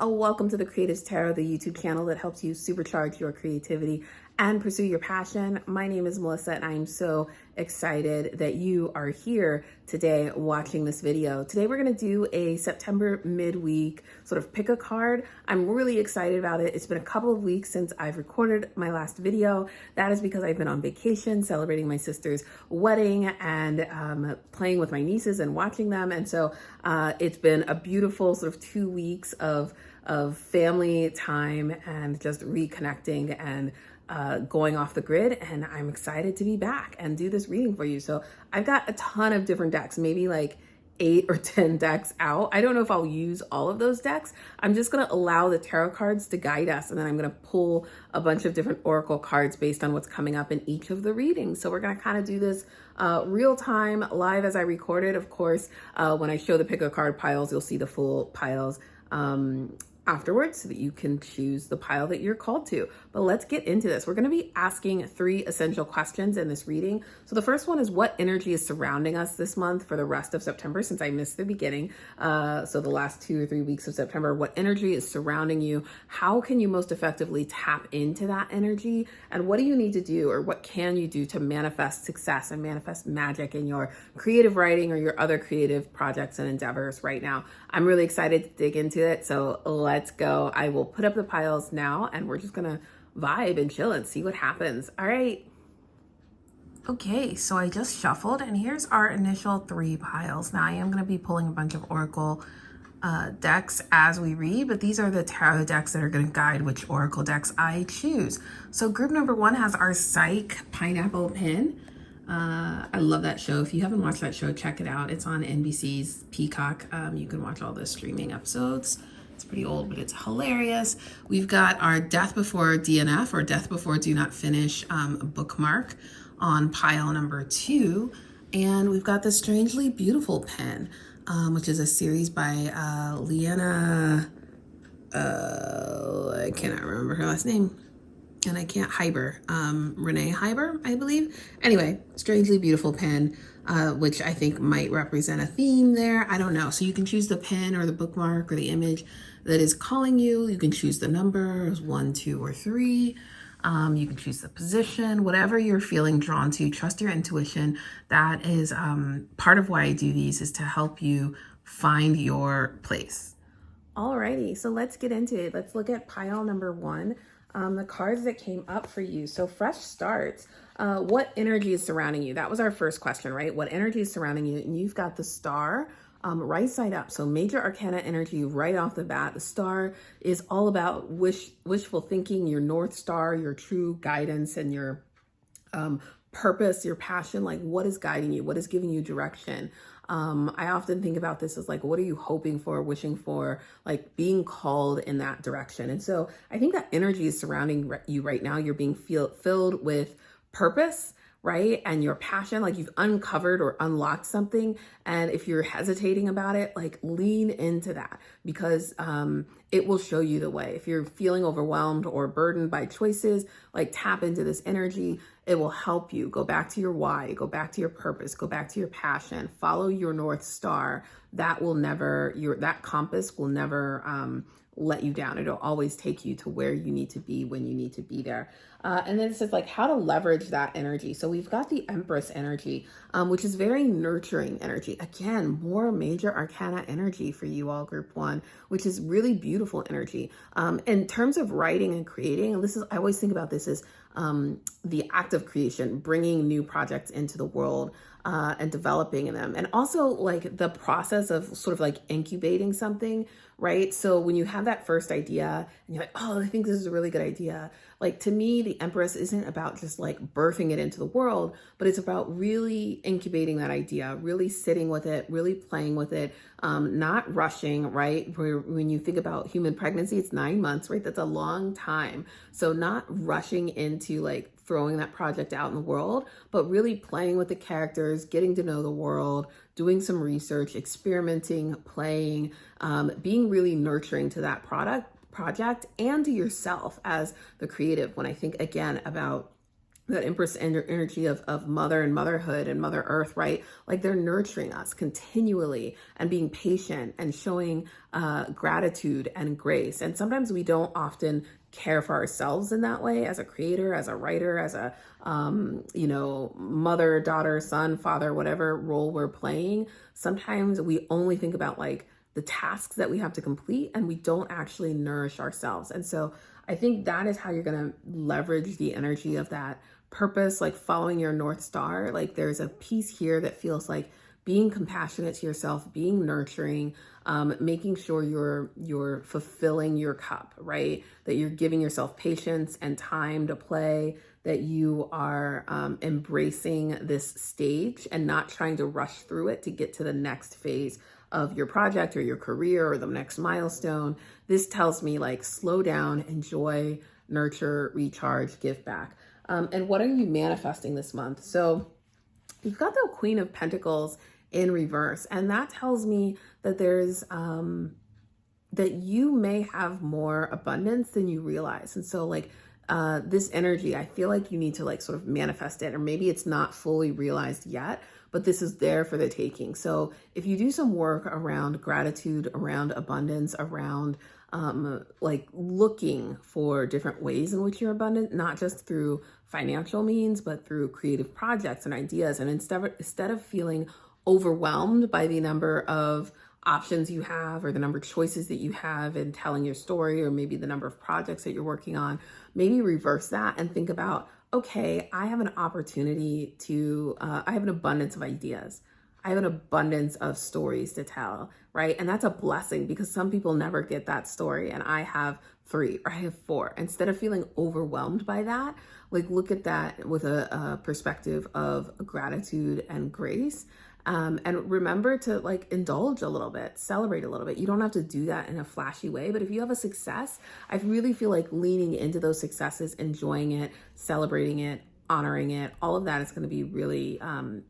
Welcome to the Creatives Tarot, the YouTube channel that helps you supercharge your creativity and pursue your passion. My name is Melissa, and I'm so excited that you are here today watching this video. Today we're going to do a September midweek sort of pick a card. I'm really excited about it. It's been a couple of weeks since I've recorded my last video. That is because I've been on vacation celebrating my sister's wedding and playing with my nieces and watching them. And so it's been a beautiful sort of 2 weeks of family time and just reconnecting and going off the grid, and I'm excited to be back and do this reading for you. So I've got a ton of different decks, maybe like 8 or 10 decks out. I don't know if I'll use all of those decks. I'm just going to allow the tarot cards to guide us, and then I'm going to pull a bunch of different oracle cards based on what's coming up in each of the readings. So we're going to kind of do this real time, live as I record it. Of course, when I show the pick a card piles, you'll see the full piles afterwards so that you can choose the pile that you're called to. But let's get into this. We're going to be asking 3 essential questions in this reading. So the first one is, what energy is surrounding us this month for the rest of September, since I missed the beginning. So the last 2 or 3 weeks of September, what energy is surrounding you? How can you most effectively tap into that energy? And what do you need to do, or what can you do to manifest success and manifest magic in your creative writing or your other creative projects and endeavors right now? I'm really excited to dig into it. So let's go. I will put up the piles now, and we're just gonna vibe and chill and see what happens. All right. Okay, so I just shuffled, and here's our initial 3 piles. Now I am going to be pulling a bunch of oracle decks as we read, but these are the tarot decks that are going to guide which oracle decks I choose. So group number 1 has our Psych Pineapple Pin. I love that show. If you haven't watched that show, check it out. It's on NBC's Peacock. You can watch all the streaming episodes. It's pretty old, but it's hilarious. We've got our Death Before DNF, or Death Before Do Not Finish bookmark on pile number 2. And we've got the Strangely Beautiful pen, which is a series by Leanna, I cannot remember her last name. And I can't, Hyber, Renee Hyber, I believe. Anyway, Strangely Beautiful pen, which I think might represent a theme there. I don't know. So you can choose the pen or the bookmark or the image that is calling you. You can choose the numbers 1, 2, or 3. You can choose the position, whatever you're feeling drawn to. Trust your intuition. That is part of why I do these, is to help you find your place. Alrighty, so let's get into it. Let's look at pile number 1. The cards that came up for you. So fresh starts. What energy is surrounding you? That was our first question, right? What energy is surrounding you? And you've got the Star right side up. So major arcana energy right off the bat. The Star is all about wishful thinking, your North Star, your true guidance, and your purpose, your passion. Like, what is guiding you? What is giving you direction? I often think about this as like, what are you hoping for, wishing for, like being called in that direction. And so I think that energy is surrounding you right now. You're being filled with purpose, right? And your passion, like you've uncovered or unlocked something. And if you're hesitating about it, like lean into that, because it will show you the way. If you're feeling overwhelmed or burdened by choices, like tap into this energy. It will help you go back to your why, go back to your purpose, go back to your passion, follow your North Star. That will never, that compass will never let you down. It'll always take you to where you need to be when you need to be there. And then it says like how to leverage that energy. So we've got the Empress energy, which is very nurturing energy. Again, more major arcana energy for you all, group 1, which is really beautiful energy. In terms of writing and creating, and I always think about this as the act of creation, bringing new projects into the world and developing them. And also like the process of sort of like incubating something, right? So when you have that first idea and you're like, oh, I think this is a really good idea. Like to me, the Empress isn't about just like birthing it into the world, but it's about really incubating that idea, really sitting with it, really playing with it, not rushing, right? When you think about human pregnancy, it's 9 months, right? That's a long time. So not rushing into like throwing that project out in the world, but really playing with the characters, getting to know the world, doing some research, experimenting, playing, being really nurturing to that project and to yourself as the creative. When I think again about that Empress energy of mother and motherhood and Mother Earth, right? Like they're nurturing us continually and being patient and showing gratitude and grace. And sometimes we don't often care for ourselves in that way as a creator, as a writer, as a, mother, daughter, son, father, whatever role we're playing. Sometimes we only think about like the tasks that we have to complete and we don't actually nourish ourselves. And so I think that is how you're going to leverage the energy of that purpose, like following your North Star. Like there's a piece here that feels like being compassionate to yourself, being nurturing, making sure you're fulfilling your cup, right? That you're giving yourself patience and time to play, that you are embracing this stage and not trying to rush through it to get to the next phase of your project or your career or the next milestone. This tells me like slow down, enjoy, nurture, recharge, give back. And what are you manifesting this month? So you've got the Queen of Pentacles in reverse, and that tells me that there's that you may have more abundance than you realize. And so like this energy, I feel like you need to like sort of manifest it, or maybe it's not fully realized yet, but this is there for the taking. So if you do some work around gratitude, around abundance, around like looking for different ways in which you're abundant, not just through financial means, but through creative projects and ideas. And instead of feeling overwhelmed by the number of options you have or the number of choices that you have in telling your story, or maybe the number of projects that you're working on, maybe reverse that and think about, okay, I have an opportunity to, I have an abundance of ideas. I have an abundance of stories to tell, right? And that's a blessing because some people never get that story. And I have 3 or I have 4. Instead of feeling overwhelmed by that, like look at that with a perspective of gratitude and grace. And remember to like indulge a little bit, celebrate a little bit. You don't have to do that in a flashy way, but if you have a success, I really feel like leaning into those successes, enjoying it, celebrating it, honoring it, all of that is going to be really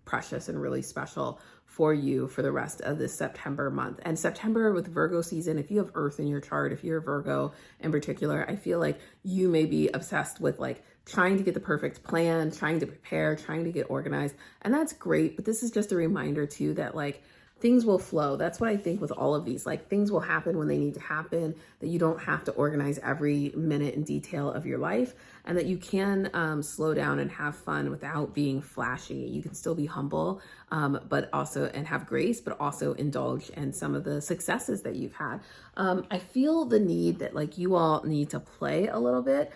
precious and really special for you for the rest of this September month. And September with Virgo season, if you have Earth in your chart, if you're a Virgo in particular, I feel like you may be obsessed with like trying to get the perfect plan, trying to prepare, trying to get organized. And that's great. But this is just a reminder too that like things will flow. That's what I think with all of these, like things will happen when they need to happen, that you don't have to organize every minute and detail of your life, and that you can slow down and have fun without being flashy. You can still be humble, but also, and have grace, but also indulge in some of the successes that you've had. I feel the need that like you all need to play a little bit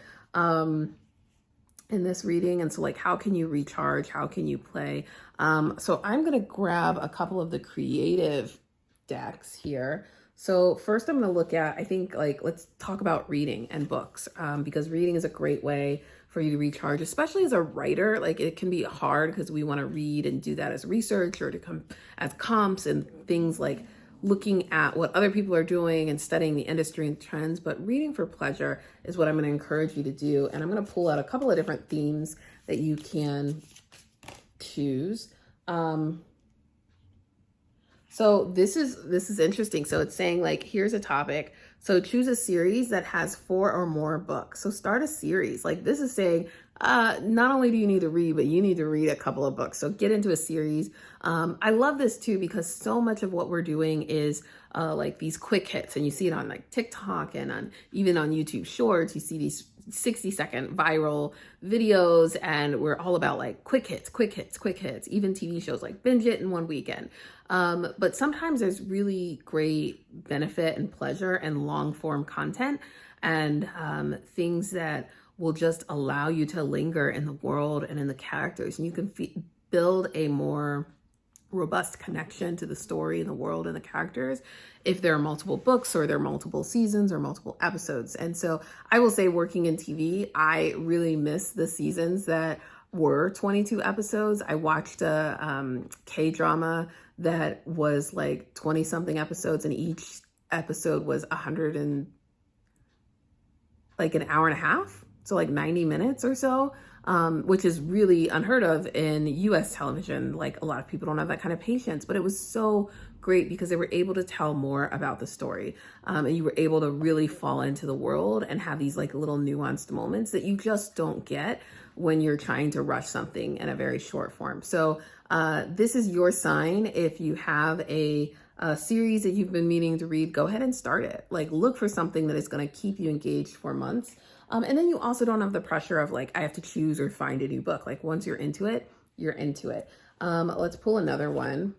in this reading. And so like, how can you recharge? How can you play? So I'm going to grab a couple of the creative decks here. So first I'm going to look at, I think like, let's talk about reading and books, because reading is a great way for you to recharge, especially as a writer. Like it can be hard because we want to read and do that as research or to come as comps and things like looking at what other people are doing and studying the industry and trends, but reading for pleasure is what I'm going to encourage you to do. And I'm going to pull out a couple of different themes that you can choose. So this is interesting. So it's saying like, here's a topic. So choose a series that has 4 or more books. So start a series. Like this is saying, not only do you need to read, but you need to read a couple of books. So get into a series. I love this too, because so much of what we're doing is like these quick hits, and you see it on like TikTok and on even on YouTube Shorts. You see these 60-second viral videos, and we're all about like quick hits, quick hits, quick hits. Even TV shows like binge it in one weekend. But sometimes there's really great benefit and pleasure and long form content and things that will just allow you to linger in the world and in the characters, and you can build a more robust connection to the story and the world and the characters if there are multiple books or there are multiple seasons or multiple episodes. And so I will say, working in TV, I really miss the seasons that were 22 episodes. I watched a K-drama that was like 20 something episodes, and each episode was 100 and like an hour and a half. So like 90 minutes or so, which is really unheard of in US television. Like a lot of people don't have that kind of patience, but it was so great because they were able to tell more about the story. And you were able to really fall into the world and have these like little nuanced moments that you just don't get when you're trying to rush something in a very short form. So this is your sign. If you have a series that you've been meaning to read, go ahead and start it. Like, look for something that is going to keep you engaged for months. And then you also don't have the pressure of like, I have to choose or find a new book. Like, once you're into it, you're into it. Let's pull another one.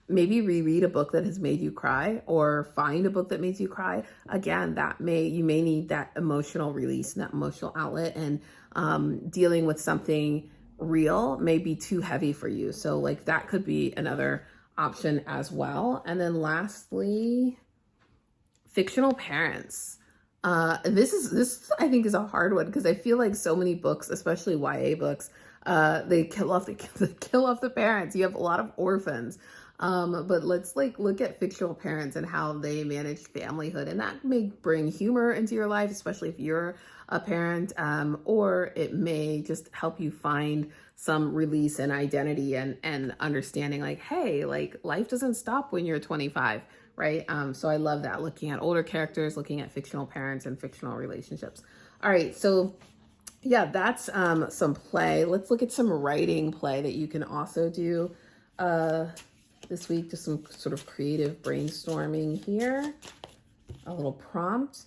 Maybe reread a book that has made you cry, or find a book that makes you cry. Again, you may need that emotional release and that emotional outlet, and dealing with something real may be too heavy for you. So like that could be another option as well. And then lastly, fictional parents. This I think is a hard one because I feel like so many books, especially YA books, they kill off the parents. You have a lot of orphans. But let's like look at fictional parents and how they manage familyhood, and that may bring humor into your life, especially if you're a parent, or it may just help you find some release and identity and understanding like, hey, like life doesn't stop when you're 25, right? So I love that, looking at older characters, looking at fictional parents and fictional relationships. All right, so yeah, that's some play. Let's look at some writing play that you can also do this week. Just some sort of creative brainstorming here. A little prompt.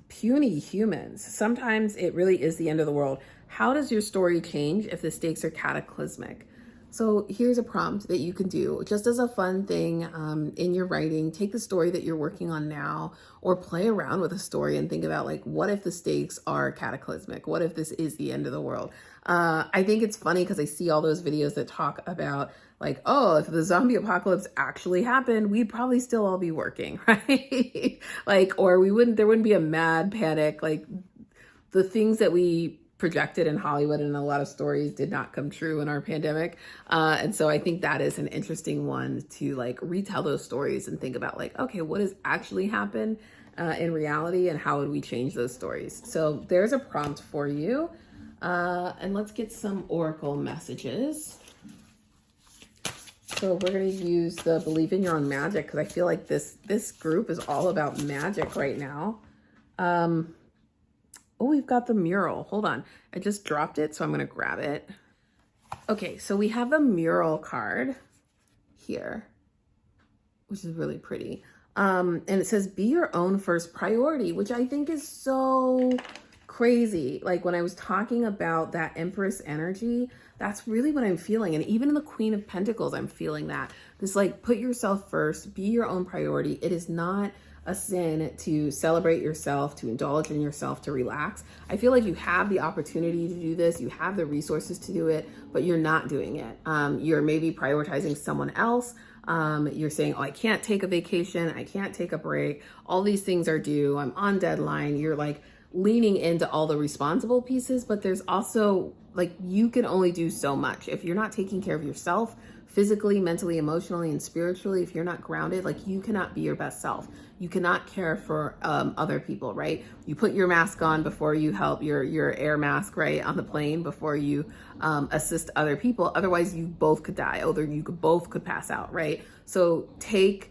Puny humans. Sometimes it really is the end of the world. How does your story change if the stakes are cataclysmic? So here's a prompt that you can do just as a fun thing in your writing. Take the story that you're working on now, or play around with a story and think about like, what if the stakes are cataclysmic? What if this is the end of the world? I think it's funny because I see all those videos that talk about like, oh, if the zombie apocalypse actually happened, we'd probably still all be working, right? Like, or there wouldn't be a mad panic. Like the things that we projected in Hollywood and a lot of stories did not come true in our pandemic. And so I think that is an interesting one to like retell those stories and think about like, okay, what has actually happened in reality, and how would we change those stories? So there's a prompt for you. And let's get some oracle messages. So we're going to use the Believe in Your Own Magic, because I feel like this group is all about magic right now. Oh, we've got the mural. Hold on. I just dropped it, so I'm going to grab it. Okay, so we have the mural card here, which is really pretty. And it says, be your own first priority, which I think is so crazy. Like when I was talking about that Empress energy, that's really what I'm feeling. And even in the Queen of Pentacles, I'm feeling that. This like, put yourself first, be your own priority. It is not a sin to celebrate yourself, to indulge in yourself, to relax. I feel like you have the opportunity to do this. You have the resources to do it, but you're not doing it. You're maybe prioritizing someone else. You're saying, oh, I can't take a vacation. I can't take a break. All these things are due. I'm on deadline. You're like leaning into all the responsible pieces, but there's also like, you can only do so much. If you're not taking care of yourself physically, mentally, emotionally, and spiritually, if you're not grounded, like you cannot be your best self. You cannot care for other people, right? You put your mask on before you help your air mask, right, on the plane before you assist other people. Otherwise, you both could die, or you both could pass out, right? So take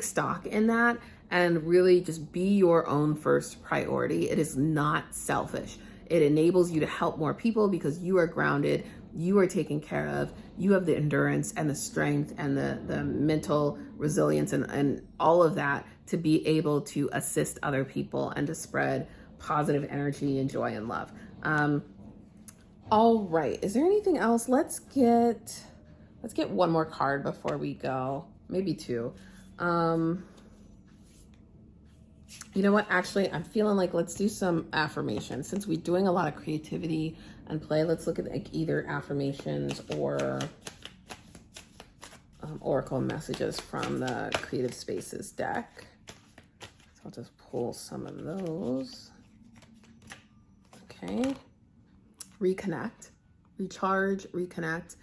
stock in that and really just be your own first priority. It is not selfish. It enables you to help more people because you are grounded, you are taken care of, you have the endurance and the strength and the mental resilience and all of that to be able to assist other people and to spread positive energy and joy and love. All right, is there anything else? Let's get one more card before we go, maybe two. You know what? Actually, I'm feeling like let's do some affirmations. Since we're doing a lot of creativity and play, let's look at like either affirmations or oracle messages from the Creative Spaces deck. So I'll just pull some of those. Okay. Reconnect, recharge, reconnect.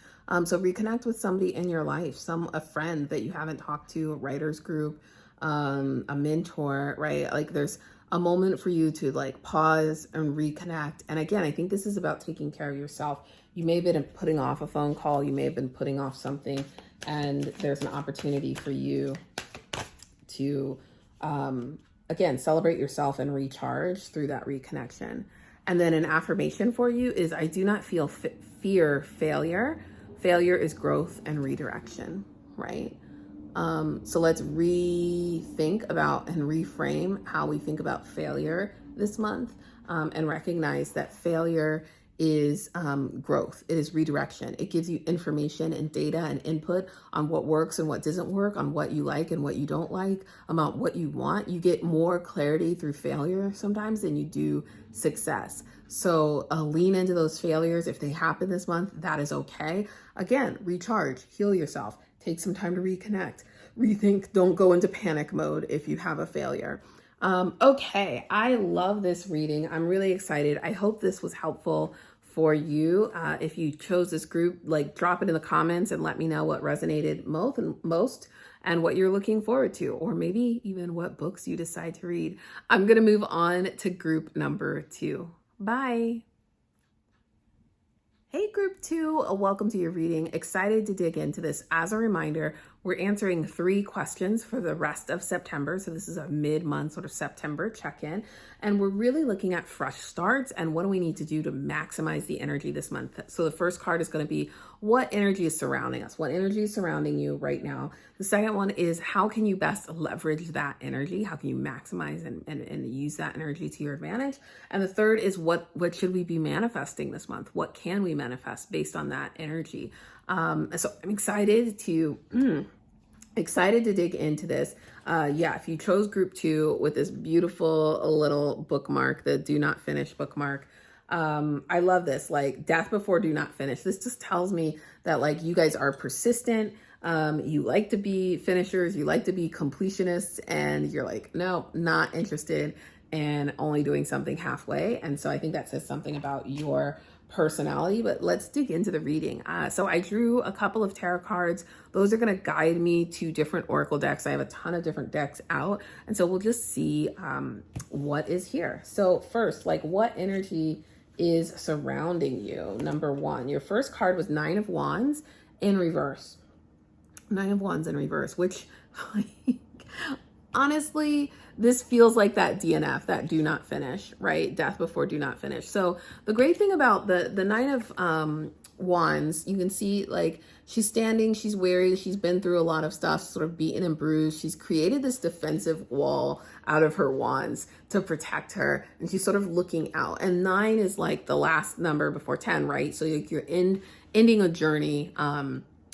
So reconnect with somebody in your life, a friend that you haven't talked to, a writer's group, a mentor, right? Like there's a moment for you to like pause and reconnect. And again, I think this is about taking care of yourself. You may have been putting off a phone call, you may have been putting off something, and there's an opportunity for you to, again, celebrate yourself and recharge through that reconnection. And then an affirmation for you is, I do not fear failure. Failure is growth and redirection, right? So let's rethink about and reframe how we think about failure this month, and recognize that failure is growth. It is redirection. It gives you information and data and input on what works and what doesn't work, on what you like and what you don't like, about what you want. You get more clarity through failure sometimes than you do success. So lean into those failures. If they happen this month, that is okay. Again, recharge, heal yourself, take some time to reconnect, rethink. Don't go into panic mode if you have a failure. Okay, I love this reading. I'm really excited. I hope this was helpful for you. If you chose this group, like drop it in the comments and let me know what resonated most and what you're looking forward to, or maybe even what books you decide to read. I'm going to move on to group number 2. Bye. Hey, group 2, welcome to your reading. Excited to dig into this. As a reminder, we're answering 3 questions for the rest of September. So this is a mid-month sort of September check-in. And we're really looking at fresh starts and what do we need to do to maximize the energy this month. So the first card is going to be, what energy is surrounding us? What energy is surrounding you right now? The second one is, how can you best leverage that energy? How can you maximize and use that energy to your advantage? And the third is, what should we be manifesting this month? What can we manifest based on that energy? So I'm excited to dig into this. If you chose group 2 with this beautiful little bookmark, the do not finish bookmark, I love this, like death before do not finish. This just tells me that like you guys are persistent. You like to be finishers, you like to be completionists, and you're like, no, not interested, and only doing something halfway. And so I think that says something about your personality. But let's dig into the reading. So I drew a couple of tarot cards. Those are going to guide me to different oracle decks. I have a ton of different decks out, and so we'll just see what is here. So first, like, what energy is surrounding you? Number 1, your first card was 9 of Wands in reverse. 9 of Wands in reverse, which honestly, this feels like that DNF, that do not finish, right? Death before do not finish. So the great thing about the 9 of Wands, you can see like she's standing, she's weary, she's been through a lot of stuff, sort of beaten and bruised. She's created this defensive wall out of her wands to protect her, and she's sort of looking out. And 9 is like the last number before 10, right? So like you're ending a journey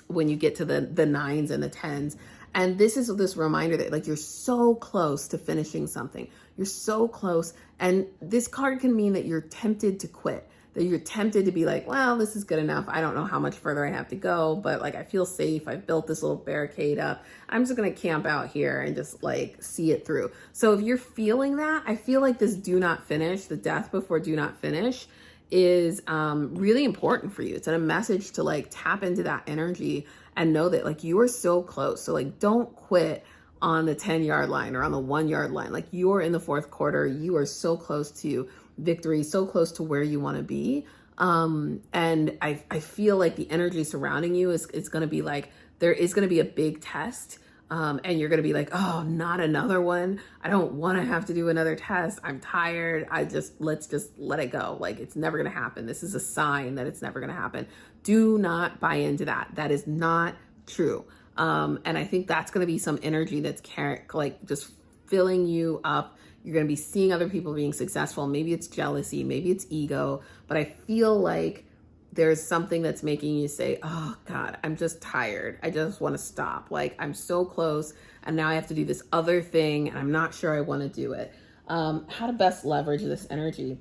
when you get to the 9s and the 10s. And this is this reminder that like you're so close to finishing something. You're so close. And this card can mean that you're tempted to quit, that you're tempted to be like, well, this is good enough. I don't know how much further I have to go, but like, I feel safe. I've built this little barricade up. I'm just going to camp out here and just like see it through. So if you're feeling that, I feel like this do not finish, the death before do not finish, is really important for you. It's a message to like tap into that energy and know that like you are so close. So like, don't quit on the 10-yard line or on the 1-yard line. Like, you're in the 4th quarter. You are so close to victory, so close to where you want to be. And I feel like the energy surrounding you is going to be like, there is going to be a big test. And you're going to be like, oh, not another one. I don't want to have to do another test. I'm tired. Let's just let it go. Like, it's never going to happen. This is a sign that it's never going to happen. Do not buy into that. That is not true. And I think that's going to be some energy that's like just filling you up. You're going to be seeing other people being successful. Maybe it's jealousy, maybe it's ego, but I feel like there's something that's making you say, oh God, I'm just tired. I just want to stop. Like, I'm so close and now I have to do this other thing and I'm not sure I want to do it. How to best leverage this energy?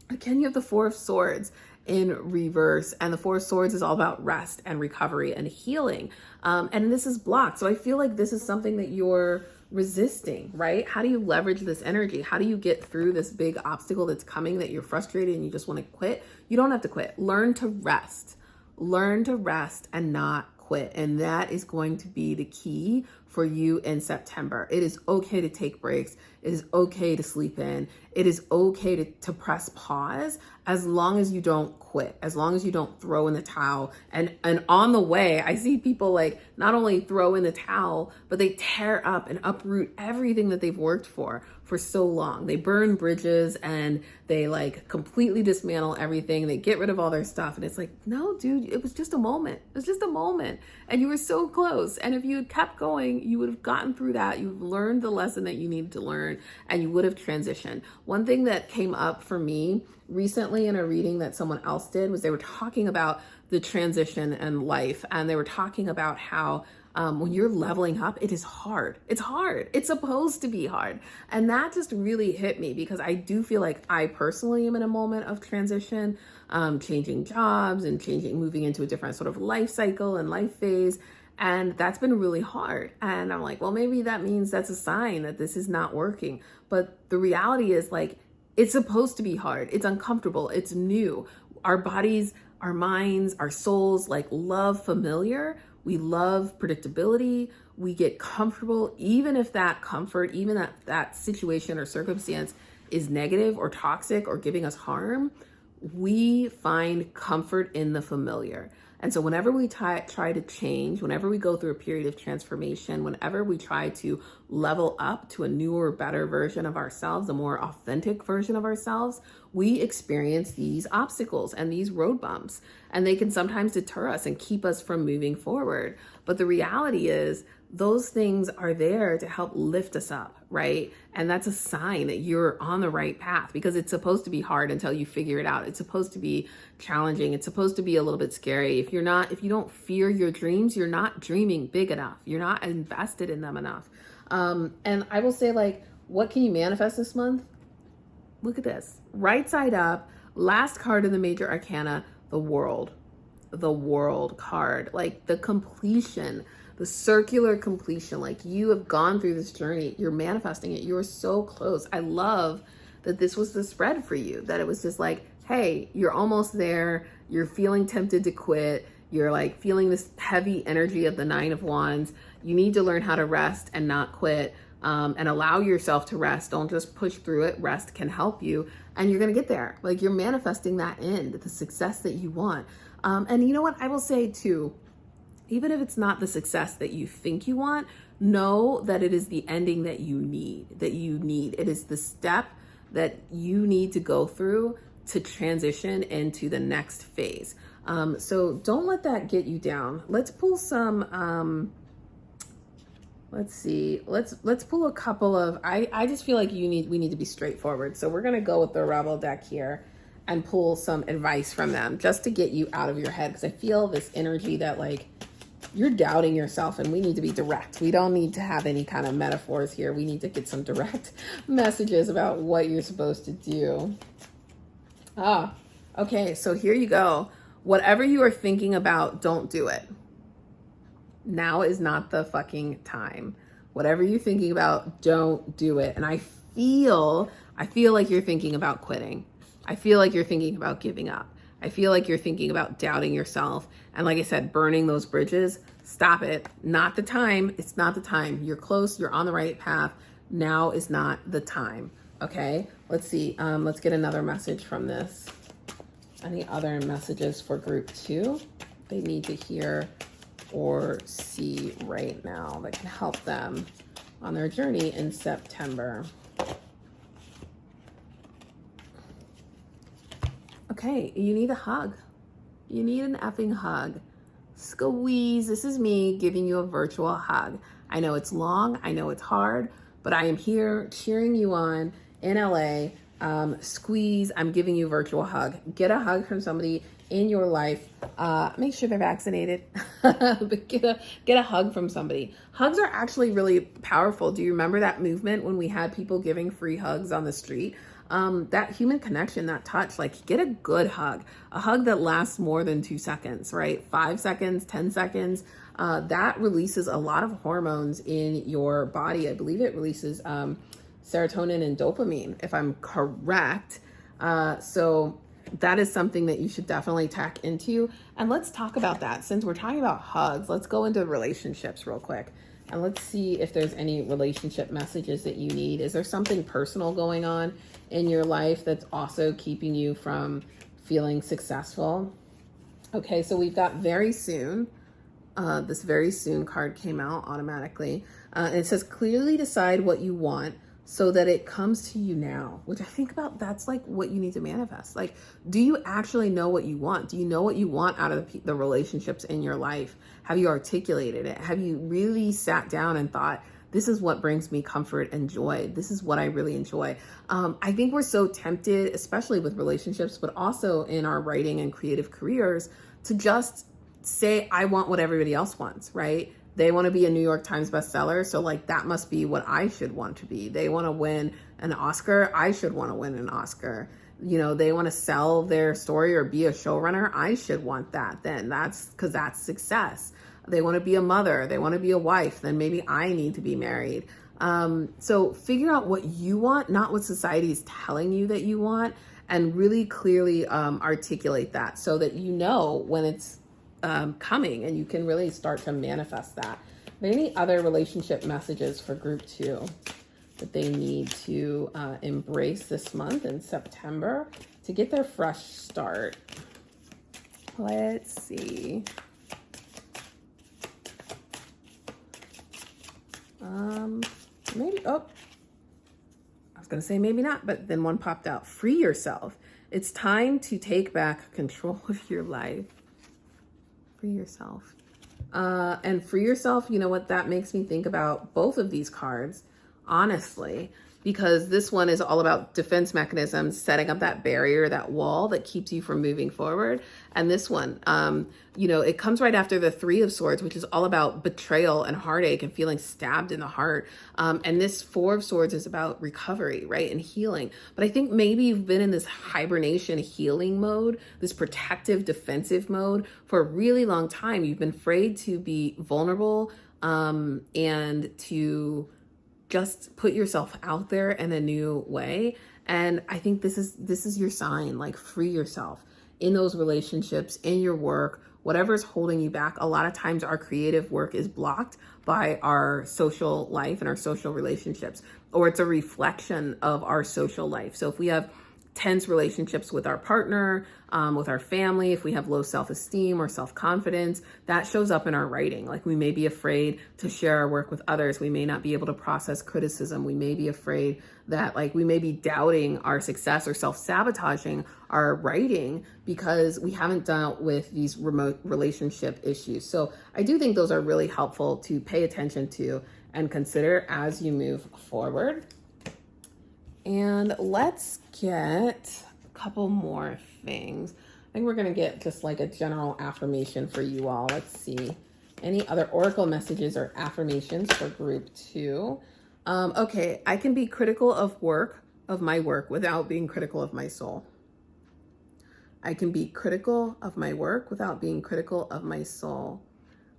Again, you have the 4 of Swords in reverse, and the 4 of Swords is all about rest and recovery and healing. And this is blocked. So I feel like this is something that you're resisting, right? How do you leverage this energy? How do you get through this big obstacle that's coming that you're frustrated and you just want to quit? You don't have to quit. Learn to rest. Learn to rest and not quit. And that is going to be the key for you in September. It is okay to take breaks. It is okay to sleep in. It is okay to press pause, as long as you don't quit, as long as you don't throw in the towel. And on the way, I see people like not only throw in the towel, but they tear up and uproot everything that they've worked for so long. They burn bridges and they like completely dismantle everything. They get rid of all their stuff. And it's like, no, dude, it was just a moment. It was just a moment. And you were so close. And if you had kept going, you would have gotten through that. You've learned the lesson that you needed to learn, and you would have transitioned. One thing that came up for me recently in a reading that someone else did was they were talking about the transition and life. And they were talking about how when you're leveling up, it is hard. It's hard. It's supposed to be hard. And that just really hit me, because I do feel like I personally am in a moment of transition, changing jobs and moving into a different sort of life cycle and life phase. And that's been really hard. And I'm like, well, maybe that means that's a sign that this is not working. But the reality is, like, it's supposed to be hard. It's uncomfortable. It's new. Our bodies, our minds, our souls, like, love familiar. We love predictability. We get comfortable, even if that comfort, even that situation or circumstance is negative or toxic or giving us harm. We find comfort in the familiar. And so whenever we try to change, whenever we go through a period of transformation, whenever we try to level up to a newer, better version of ourselves, a more authentic version of ourselves, we experience these obstacles and these road bumps, and they can sometimes deter us and keep us from moving forward. But the reality is, those things are there to help lift us up, right? And that's a sign that you're on the right path, because it's supposed to be hard until you figure it out. It's supposed to be challenging. It's supposed to be a little bit scary. If you don't fear your dreams, you're not dreaming big enough. You're not invested in them enough. And I will say, like, what can you manifest this month? Look at this. Right side up, last card in the major arcana, the world card, like the completion, the circular completion. Like, you have gone through this journey. You're manifesting it. You're so close. I love that this was the spread for you, that it was just like, hey, you're almost there. You're feeling tempted to quit. You're like feeling this heavy energy of the 9 of Wands. You need to learn how to rest and not quit, and allow yourself to rest. Don't just push through it. Rest can help you, and you're going to get there. Like, you're manifesting that end, the success that you want. And you know what? I will say too, even if it's not the success that you think you want, know that it is the ending that you need, It is the step that you need to go through to transition into the next phase. So don't let that get you down. Let's pull some, let's see, let's pull a couple of, I just feel like we need to be straightforward. So we're going to go with the Rebel deck here and pull some advice from them, just to get you out of your head. Because I feel this energy that, like, you're doubting yourself, and we need to be direct. We don't need to have any kind of metaphors here. We need to get some direct messages about what you're supposed to do. Okay, so here you go. Whatever you are thinking about, don't do it. Now is not the fucking time. Whatever you're thinking about, don't do it. And I feel like you're thinking about quitting. I feel like you're thinking about giving up. I feel like you're thinking about doubting yourself. And like I said, burning those bridges. Stop it. Not the time. It's not the time. You're close. You're on the right path. Now is not the time. Okay, let's see. Let's get another message from this. Any other messages for group 2 they need to hear or see right now that can help them on their journey in September? Okay, you need a hug. You need an effing hug. Squeeze. This is me giving you a virtual hug. I know it's long. I know it's hard, but I am here cheering you on in LA. Squeeze. I'm giving you a virtual hug. Get a hug from somebody in your life. Make sure they're vaccinated, but get a hug from somebody. Hugs are actually really powerful. Do you remember that movement when we had people giving free hugs on the street? That human connection, that touch, like, get a good hug, a hug that lasts more than 2 seconds, right? 5 seconds, 10 seconds. That releases a lot of hormones in your body. I believe it releases serotonin and dopamine, if I'm correct. So that is something that you should definitely tack into. And let's talk about that. Since we're talking about hugs, let's go into relationships real quick. And let's see if there's any relationship messages that you need. Is there something personal going on in your life that's also keeping you from feeling successful? Okay, so we've got very soon. This very soon card came out automatically. And it says, clearly decide what you want so that it comes to you now, which I think about, that's like what you need to manifest. Like, do you actually know what you want? Do you know what you want out of the relationships in your life? Have you articulated it? Have you really sat down and thought, this is what brings me comfort and joy. This is what I really enjoy. I think we're so tempted, especially with relationships, but also in our writing and creative careers, to just say, I want what everybody else wants, right? They want to be a New York Times bestseller, so like that must be what I should want to be. They want to win an Oscar, I should want to win an Oscar. You know, they want to sell their story or be a showrunner, I should want that. Then that's because that's success. They want to be a mother, they want to be a wife, then maybe I need to be married. So figure out what you want, not what society is telling you that you want, and really clearly articulate that so that you know when it's coming and you can really start to manifest that. Are there any other relationship messages for group 2 that they need to embrace this month in September to get their fresh start? Let's see. Maybe, I was going to say maybe not, but then one popped out. Free yourself. It's time to take back control of your life. Free yourself. And free yourself, you know what, that makes me think about both of these cards, honestly, because this one is all about defense mechanisms, setting up that barrier, that wall that keeps you from moving forward. And this one, you know, it comes right after the 3 of Swords, which is all about betrayal and heartache and feeling stabbed in the heart. And this 4 of Swords is about recovery, right, and healing. But I think maybe you've been in this hibernation healing mode, this protective defensive mode for a really long time. You've been afraid to be vulnerable and to just put yourself out there in a new way. And I think this is your sign. Like, free yourself in those relationships, in your work, whatever is holding you back. A lot of times our creative work is blocked by our social life and our social relationships, or it's a reflection of our social life. So if we have tense relationships with our partner, with our family, if we have low self-esteem or self-confidence, that shows up in our writing. Like, we may be afraid to share our work with others. We may not be able to process criticism. We may be afraid that, like, we may be doubting our success or self-sabotaging our writing because we haven't dealt with these remote relationship issues. So I do think those are really helpful to pay attention to and consider as you move forward. And let's get a couple more things. I think we're going to get just like a general affirmation for you all. Let's see. Any other oracle messages or affirmations for group 2? Okay, I can be critical of my work without being critical of my soul. I can be critical of my work without being critical of my soul.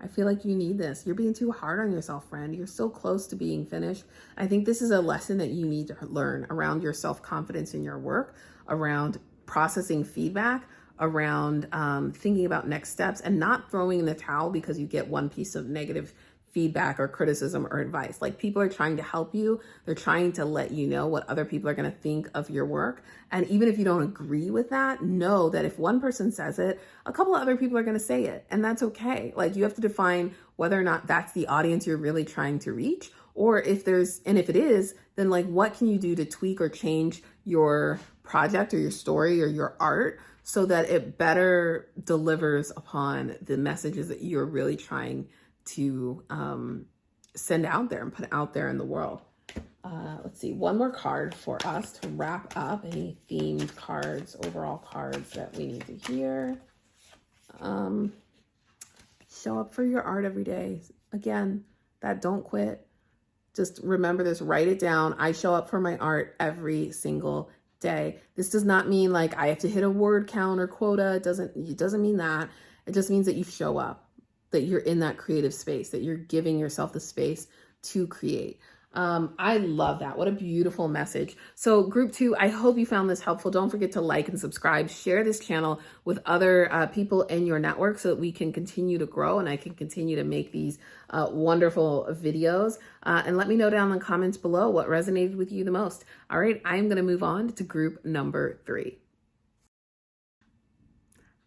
I feel like you need this. You're being too hard on yourself, friend. You're so close to being finished. I think this is a lesson that you need to learn around your self-confidence in your work, around processing feedback, around thinking about next steps, and not throwing in the towel because you get one piece of negative feedback or criticism or advice. Like, people are trying to help you. They're trying to let you know what other people are going to think of your work. And even if you don't agree with that, know that if one person says it, a couple of other people are going to say it. And that's okay. Like, you have to define whether or not that's the audience you're really trying to reach. Or if it is, then like, what can you do to tweak or change your project or your story or your art so that it better delivers upon the messages that you're really trying to send out there and put out there in the world. Let's see, one more card for us to wrap up. Any themed cards, overall cards that we need to hear. Show up for your art every day. Again, that don't quit. Just remember this, write it down. I show up for my art every single day. This does not mean like I have to hit a word count or quota. It doesn't mean that. It just means that you show up, that you're in that creative space, that you're giving yourself the space to create. I love that. What a beautiful message. So group 2, I hope you found this helpful. Don't forget to like and subscribe. Share this channel with other people in your network so that we can continue to grow and I can continue to make these wonderful videos. And let me know down in the comments below what resonated with you the most. All right, I'm going to move on to group number 3.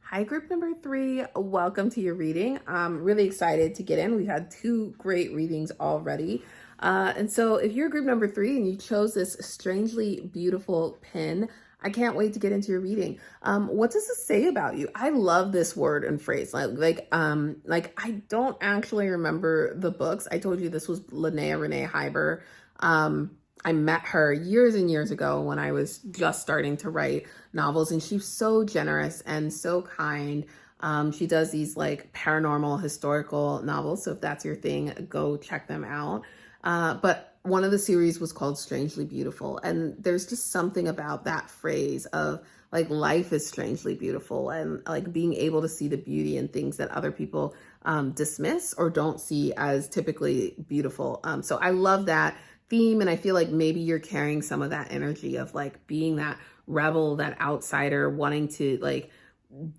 Hi, group number 3. Welcome to your reading. I'm really excited to get in. We've had 2 great readings already. And so if you're group number 3 and you chose this strangely beautiful pin, I can't wait to get into your reading. What does this say about you? I love this word and phrase. Like I don't actually remember the books. I told you this was Renee Heiber. I met her years and years ago when I was just starting to write novels, and she's so generous and so kind. She does these like paranormal historical novels. So if that's your thing, go check them out. But one of the series was called Strangely Beautiful. And there's just something about that phrase of like life is strangely beautiful and like being able to see the beauty in things that other people dismiss or don't see as typically beautiful. So I love that theme. And I feel like maybe you're carrying some of that energy of like being that rebel, that outsider, wanting to like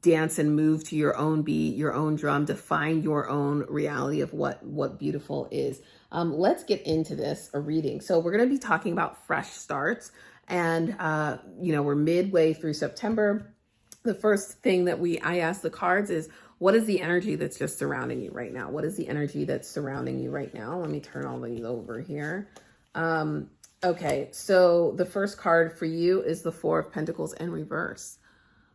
dance and move to your own beat, your own drum, to find your own reality of what beautiful is. Let's get into this reading. So we're going to be talking about fresh starts, and we're midway through September. The first thing that I ask the cards is, what is the energy that's just surrounding you right now? What is the energy that's surrounding you right now? Let me turn all these over here. Okay, so the first card for you is the Four of Pentacles in reverse.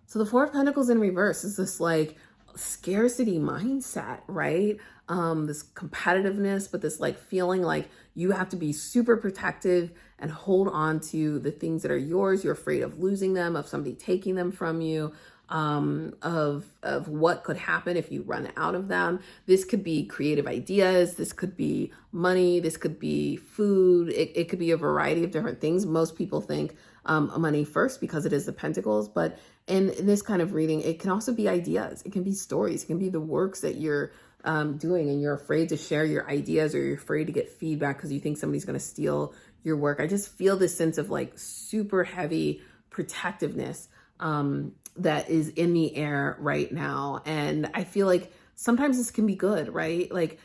So the Four of Pentacles in reverse is this like scarcity mindset, right? This competitiveness, but this like feeling like you have to be super protective and hold on to the things that are yours. You're afraid of losing them, of somebody taking them from you, of what could happen if you run out of them. This could be creative ideas. This could be money. This could be food. It could be a variety of different things. Most people think money first because it is the Pentacles, but in this kind of reading, it can also be ideas. It can be stories. It can be the works that you're doing, and you're afraid to share your ideas, or you're afraid to get feedback because you think somebody's going to steal your work. I just feel this sense of like super heavy protectiveness that is in the air right now. And I feel like sometimes this can be good, right? Like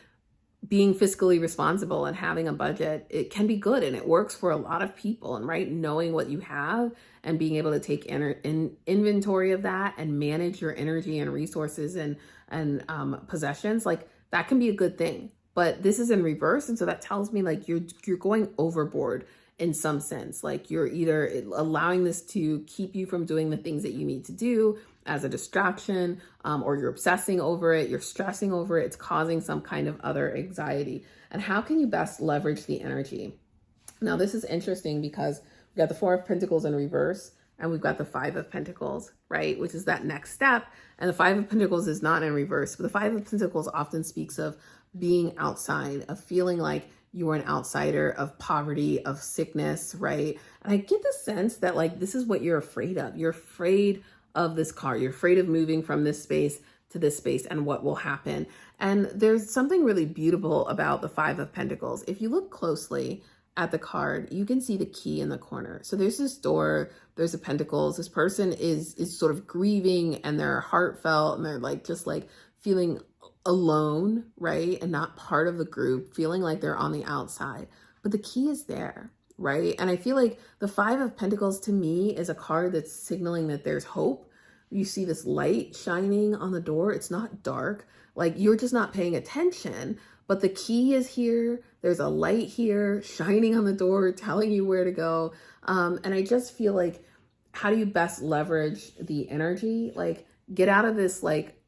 being fiscally responsible and having a budget, it can be good and it works for a lot of people. And right, knowing what you have and being able to take inventory of that and manage your energy and resources and possessions, like that can be a good thing. But this is in reverse, and so that tells me like you're going overboard in some sense. Like you're either allowing this to keep you from doing the things that you need to do as a distraction, or you're obsessing over it, you're stressing over it, it's causing some kind of other anxiety. And how can you best leverage the energy? Now, this is interesting because we've got the Four of Pentacles in reverse, and we've got the Five of Pentacles, right? Which is that next step. And the Five of Pentacles is not in reverse, but the Five of Pentacles often speaks of being outside, of feeling like you are an outsider, of poverty, of sickness, right? And I get the sense that like, this is what you're afraid of. You're afraid of this car. You're afraid of moving from this space to this space and what will happen. And there's something really beautiful about the Five of Pentacles. If you look closely at the card, you can see the key in the corner. So there's this door, there's the Pentacles. This person is sort of grieving, and they're heartfelt, and they're like, just like feeling alone, right? And not part of the group, feeling like they're on the outside, but the key is there, right? And I feel like the Five of Pentacles to me is a card that's signaling that there's hope. You see this light shining on the door. It's not dark. Like you're just not paying attention, but the key is here. There's a light here shining on the door, telling you where to go. And I just feel like, how do you best leverage the energy? Like get out of this, like,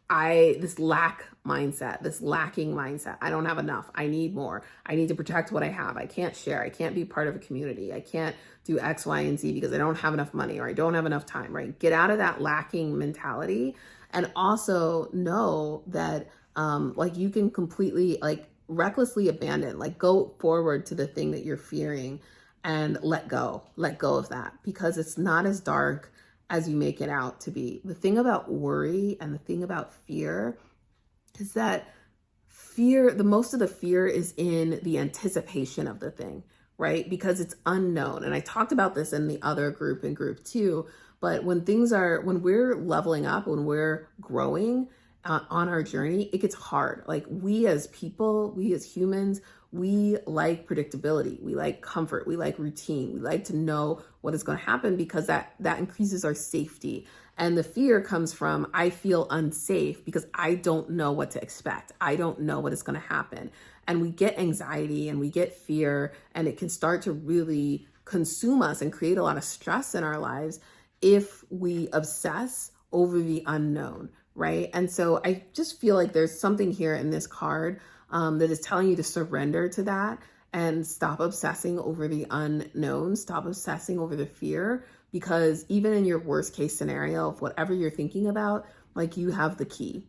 this lack mindset, this lacking mindset. I don't have enough. I need more. I need to protect what I have. I can't share. I can't be part of a community. I can't do X, Y, and Z because I don't have enough money or I don't have enough time, right? Get out of that lacking mentality, and also know that like you can completely like recklessly abandon, like go forward to the thing that you're fearing and let go of that, because it's not as dark as you make it out to be. The thing about worry and the thing about fear is that fear, the most of the fear is in the anticipation of the thing, right? Because it's unknown. And I talked about this in the other group and group two, but when we're leveling up, when we're growing on our journey, it gets hard. Like we as people, we as humans, we like predictability. We like comfort. We like routine. We like to know what is going to happen because that increases our safety. And the fear comes from, I feel unsafe because I don't know what to expect. I don't know what is going to happen. And we get anxiety and we get fear, and it can start to really consume us and create a lot of stress in our lives if we obsess over the unknown, right? And so I just feel like there's something here in this card that is telling you to surrender to that and stop obsessing over the unknown, stop obsessing over the fear, because even in your worst case scenario of whatever you're thinking about, like you have the key.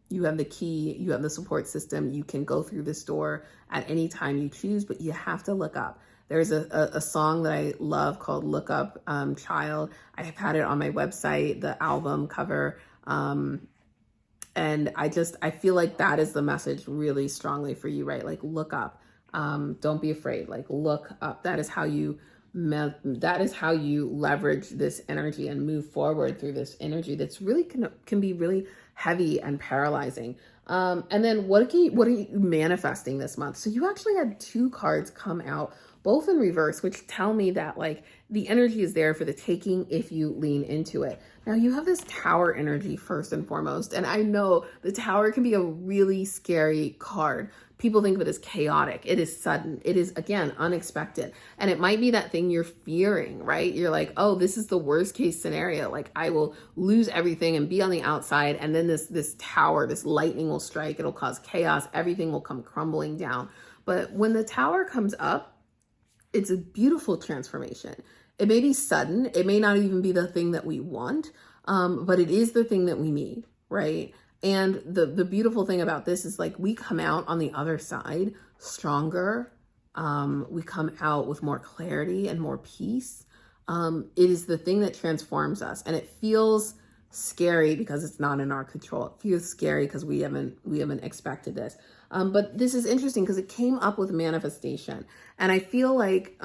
You have the key, you have the support system. You can go through this door at any time you choose, but you have to look up. There's a song that I love called Look Up, Child. I have had it on my website, the album cover. And I feel like that is the message really strongly for you, right? Like look up, don't be afraid, like look up. That is how you leverage this energy and move forward through this energy that's really can be really heavy and paralyzing. And then what are you manifesting this month? So you actually had 2 cards come out, both in reverse, which tell me that like the energy is there for the taking if you lean into it. Now you have this Tower energy first and foremost. And I know the Tower can be a really scary card. People think of it as chaotic. It is sudden. It is, again, unexpected. And it might be that thing you're fearing, right? You're like, oh, this is the worst case scenario. Like I will lose everything and be on the outside. And then this tower, this lightning will strike. It'll cause chaos. Everything will come crumbling down. But when the Tower comes up, it's a beautiful transformation. It may be sudden. It may not even be the thing that we want, but it is the thing that we need, right? And the beautiful thing about this is like we come out on the other side stronger. We come out with more clarity and more peace. It is the thing that transforms us, and it feels scary because it's not in our control. It feels scary because we haven't expected this. But this is interesting because it came up with manifestation, and I feel like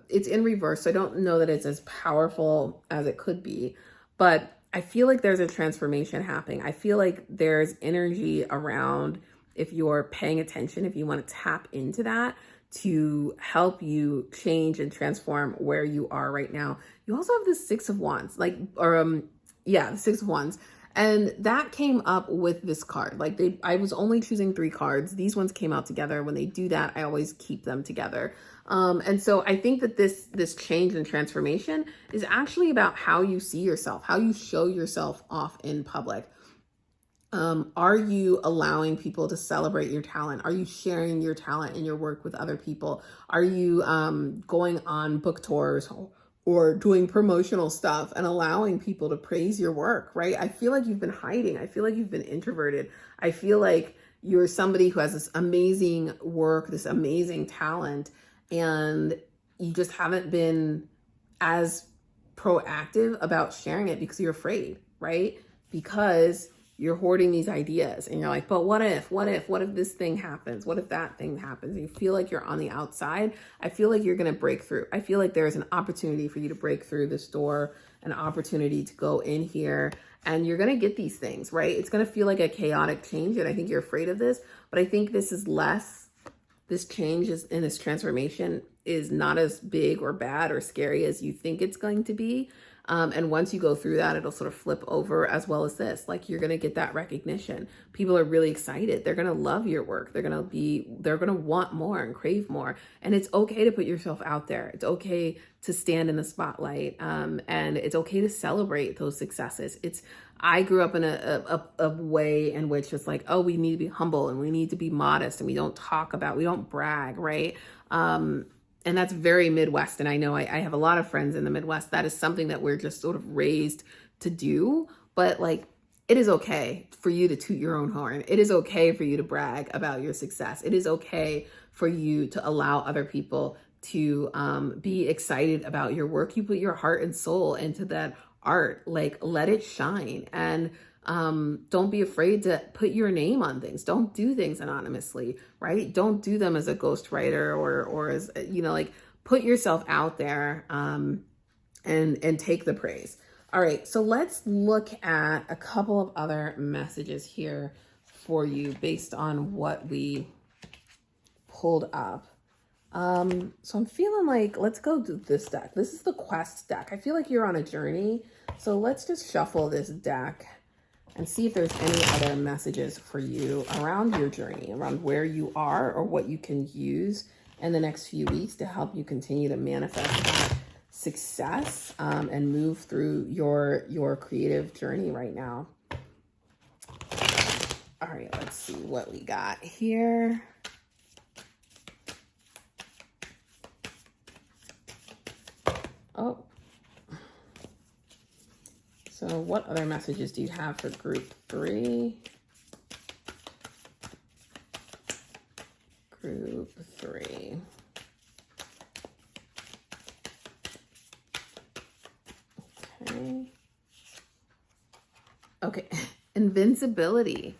it's in reverse. So I don't know that it's as powerful as it could be, but I feel like there's a transformation happening. I feel like there's energy around, if you're paying attention, if you want to tap into that to help you change and transform where you are right now. You also have the 6 of Wands, the 6 of Wands. And that came up with this card. Like I was only choosing 3 cards. These ones came out together. When they do that, I always keep them together. And so I think that this change and transformation is actually about how you see yourself, how you show yourself off in public. Are you allowing people to celebrate your talent? Are you sharing your talent and your work with other people? Are you going on book tours or doing promotional stuff and allowing people to praise your work, right? I feel like you've been hiding. I feel like you've been introverted. I feel like you're somebody who has this amazing work, this amazing talent, and you just haven't been as proactive about sharing it because you're afraid, right? Because you're hoarding these ideas and you're like, but what if this thing happens? What if that thing happens? And you feel like you're on the outside. I feel like you're going to break through. I feel like there's an opportunity for you to break through this door, an opportunity to go in here, and you're going to get these things, right? It's going to feel like a chaotic change. And I think you're afraid of this, but I think this change in this transformation is not as big or bad or scary as you think it's going to be. And once you go through that, it'll sort of flip over, as well as this. Like you're going to get that recognition. People are really excited. They're going to love your work. They're going to want more and crave more. And it's okay to put yourself out there. It's okay to stand in the spotlight. And it's okay to celebrate those successes. I grew up in a way in which it's like, oh, we need to be humble and we need to be modest and we don't brag, right? And that's very Midwest. And I know I have a lot of friends in the Midwest. That is something that we're just sort of raised to do. But like, it is okay for you to toot your own horn. It is okay for you to brag about your success. It is okay for you to allow other people to be excited about your work. You put your heart and soul into that art. Like, let it shine. And don't be afraid to put your name on things. Don't do things anonymously, right? Don't do them as a ghostwriter or as, like, put yourself out there, and take the praise. All right, so let's look at a couple of other messages here for you based on what we pulled up. So I'm feeling like, let's go to this deck. This is the Quest deck. I feel like you're on a journey. So let's just shuffle this deck and see if there's any other messages for you around your journey, around where you are or what you can use in the next few weeks to help you continue to manifest that success, and move through your creative journey right now. All right, let's see what we got here. Oh, so what other messages do you have for group 3? Group 3. Okay, invincibility.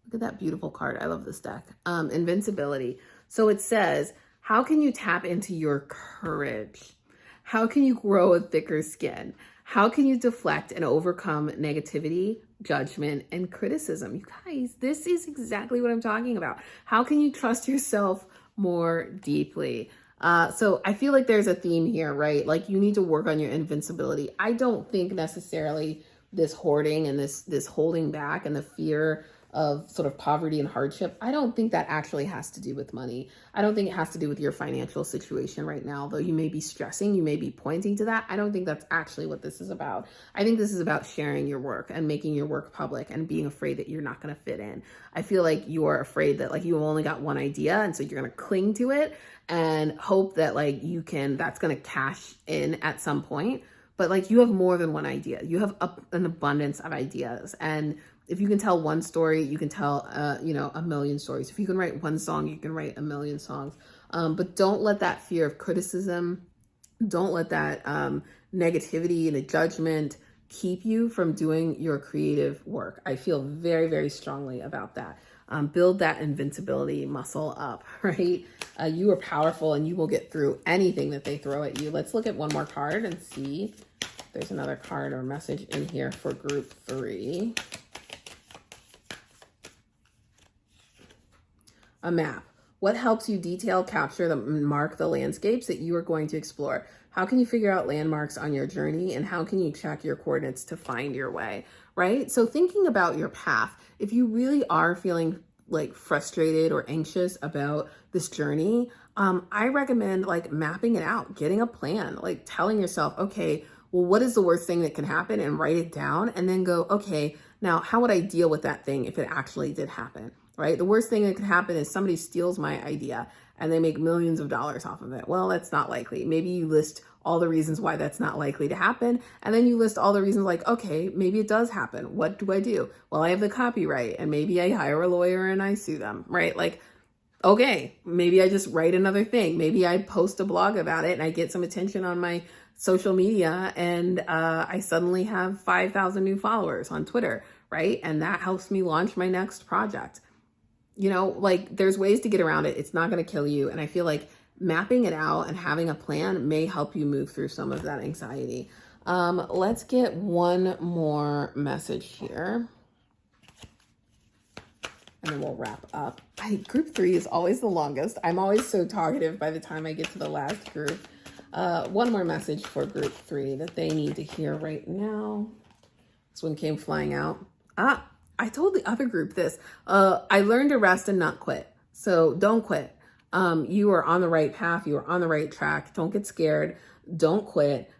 Look at that beautiful card. I love this deck. Invincibility. So it says, how can you tap into your courage? How can you grow a thicker skin? How can you deflect and overcome negativity, judgment, and criticism? You guys, this is exactly what I'm talking about. How can you trust yourself more deeply? So I feel like there's a theme here, right? Like, you need to work on your invincibility. I don't think necessarily this hoarding and this holding back and the fear of sort of poverty and hardship, I don't think that actually has to do with money. I don't think it has to do with your financial situation right now, though you may be stressing, you may be pointing to that. I don't think that's actually what this is about. I think this is about sharing your work and making your work public and being afraid that you're not going to fit in. I feel like you're afraid that, like, you only got one idea, and so you're going to cling to it and hope that, like, that's going to cash in at some point. But, like, you have more than one idea. You have an abundance of ideas. And if you can tell one story, you can tell, a million stories. If you can write one song, you can write a million songs. But don't let that fear of criticism, don't let that negativity and a judgment keep you from doing your creative work. I feel very, very strongly about that. Build that invincibility muscle up, right? You are powerful and you will get through anything that they throw at you. Let's look at one more card and see if there's another card or message in here for group 3. A map. What helps you detail, capture, mark the landscapes that you are going to explore? How can you figure out landmarks on your journey, and how can you check your coordinates to find your way, right? So thinking about your path, if you really are feeling like frustrated or anxious about this journey, I recommend like mapping it out, getting a plan, like telling yourself, okay, well, what is the worst thing that can happen, and write it down, and then go, okay, now how would I deal with that thing if it actually did happen? Right? The worst thing that could happen is somebody steals my idea and they make millions of dollars off of it. Well, that's not likely. Maybe you list all the reasons why that's not likely to happen. And then you list all the reasons like, okay, maybe it does happen. What do I do? Well, I have the copyright, and maybe I hire a lawyer and I sue them, right? Like, okay, maybe I just write another thing. Maybe I post a blog about it and I get some attention on my social media, and I suddenly have 5,000 new followers on Twitter, right? And that helps me launch my next project. Like, there's ways to get around it. It's not going to kill you. And I feel like mapping it out and having a plan may help you move through some of that anxiety. Let's get one more message here, and then we'll wrap up. Group 3 is always the longest. I'm always so talkative by the time I get to the last group. One more message for group 3 that they need to hear right now. This one came flying out. I told the other group this. I learned to rest and not quit. So don't quit. You are on the right path. You are on the right track. Don't get scared. Don't quit.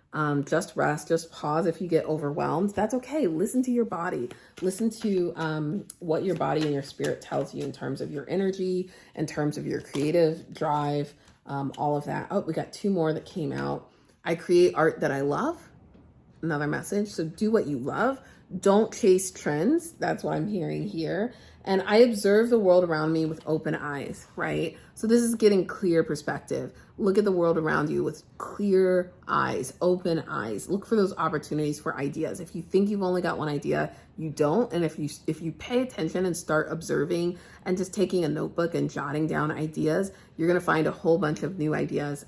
Just rest. Just pause if you get overwhelmed. That's okay. Listen to your body. Listen to what your body and your spirit tells you in terms of your energy, in terms of your creative drive, all of that. Oh, we got 2 more that came out. I create art that I love. Another message. So do what you love. don't chase trends. That's what I'm hearing here. And I observe the world around me with open eyes, right? So this is getting clear perspective. Look at the world around you with clear eyes, open eyes. Look for those opportunities for ideas. If you think you've only got one idea, you don't. And if you pay attention and start observing and just taking a notebook and jotting down ideas, you're gonna find a whole bunch of new ideas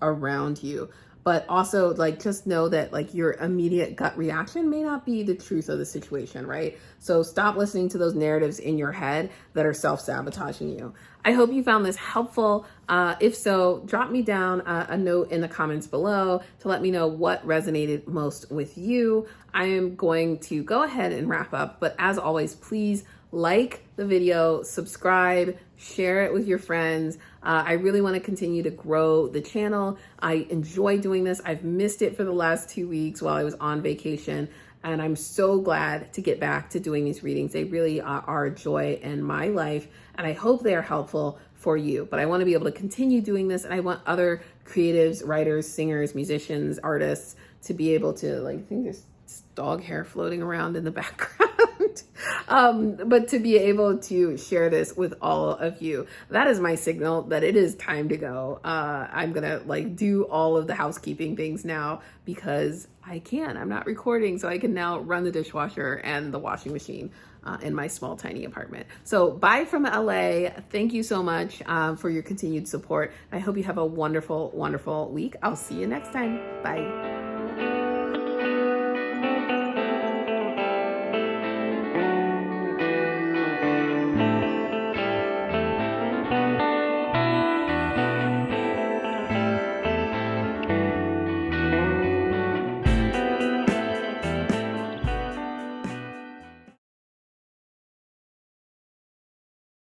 around you. But also, like, just know that like your immediate gut reaction may not be the truth of the situation, right? So stop listening to those narratives in your head that are self-sabotaging you. I hope you found this helpful. If so, drop me down a note in the comments below to let me know what resonated most with you. I am going to go ahead and wrap up, but as always, please like the video, subscribe, share it with your friends. I really want to continue to grow the channel. I enjoy doing this. I've missed it for the last 2 weeks while I was on vacation, and I'm so glad to get back to doing these readings. They really are a joy in my life, and I hope they are helpful for you. But I want to be able to continue doing this, and I want other creatives, writers, singers, musicians, artists to be able to, like, I think there's dog hair floating around in the background. But to be able to share this with all of you, that is my signal that it is time to go. I'm gonna like do all of the housekeeping things now because I can. I'm not recording, so I can now run the dishwasher and the washing machine in my small, tiny apartment. So bye from LA. Thank you so much for your continued support. I hope you have a wonderful, wonderful week. I'll see you next time. Bye.